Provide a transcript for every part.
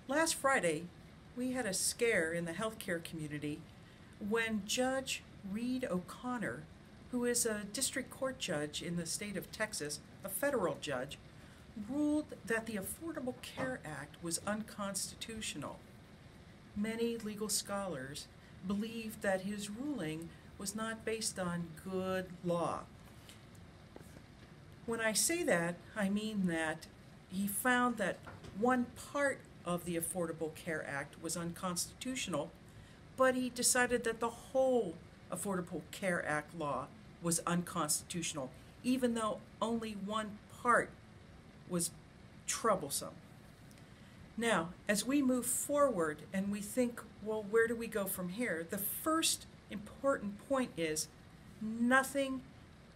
Last Friday, we had a scare in the healthcare community when Judge Reed O'Connor, who is a district court judge in the state of Texas, a federal judge, ruled that the Affordable Care Act was unconstitutional. Many legal scholars believed that his ruling was not based on good law. When I say that, I mean that he found that one part of the Affordable Care Act was unconstitutional, but he decided that the whole Affordable Care Act law was unconstitutional, even though only one part was troublesome. Now, as we move forward and we think, well, where do we go from here? The first important point is nothing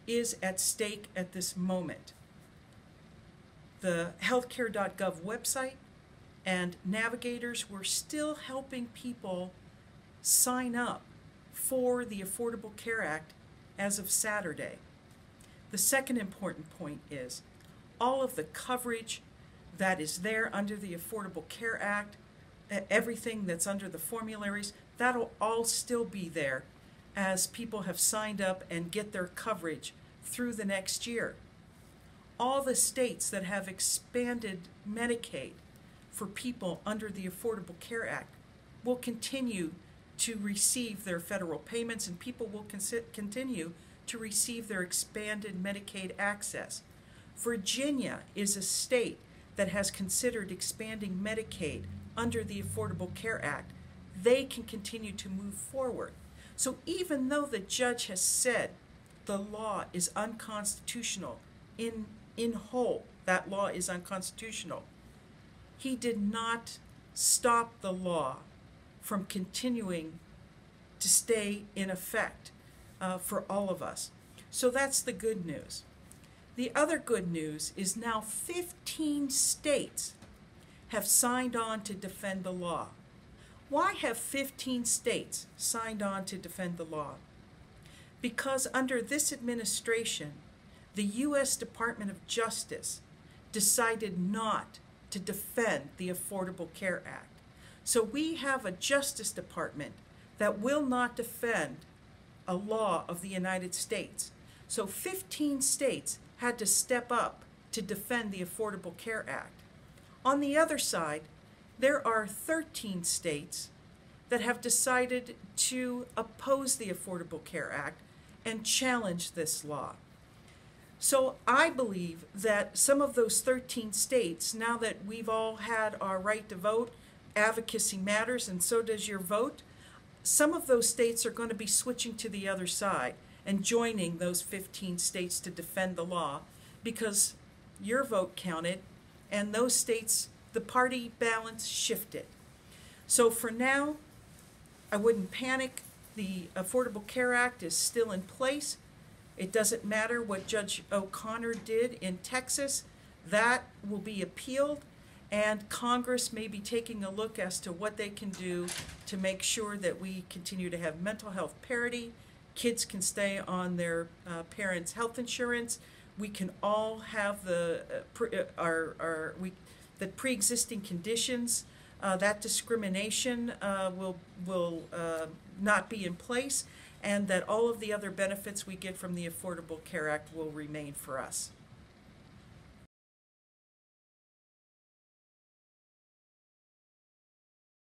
is at stake at this moment. The healthcare.gov website and navigators were still helping people sign up for the Affordable Care Act as of Saturday. The second important point is all of the coverage that is there under the Affordable Care Act, everything that's under the formularies, that'll all still be there as people have signed up and get their coverage through the next year. All the states that have expanded Medicaid for people under the Affordable Care Act will continue to receive their federal payments, and people will continue to receive their expanded Medicaid access. Virginia is a state that has considered expanding Medicaid under the Affordable Care Act. They can continue to move forward. So even though the judge has said the law is unconstitutional in whole, that law is unconstitutional, he did not stop the law from continuing to stay in effect for all of us. So that's the good news. The other good news is now 15 states have signed on to defend the law. Why have 15 states signed on to defend the law? Because under this administration, the U.S. Department of Justice decided not to defend the Affordable Care Act. So we have a Justice Department that will not defend a law of the United States. So 15 states had to step up to defend the Affordable Care Act. On the other side, there are 13 states that have decided to oppose the Affordable Care Act and challenge this law. So I believe that some of those 13 states, now that we've all had our right to vote, advocacy matters, and so does your vote, some of those states are going to be switching to the other side and joining those 15 states to defend the law, because your vote counted and those states, the party balance shifted. So for now, I wouldn't panic. The Affordable Care Act is still in place. It doesn't matter what Judge O'Connor did in Texas. That will be appealed, and Congress may be taking a look as to what they can do to make sure that we continue to have mental health parity. Kids can stay on their parents' health insurance. We can all have the pre-existing conditions. That discrimination will not be in place, and that all of the other benefits we get from the Affordable Care Act will remain for us.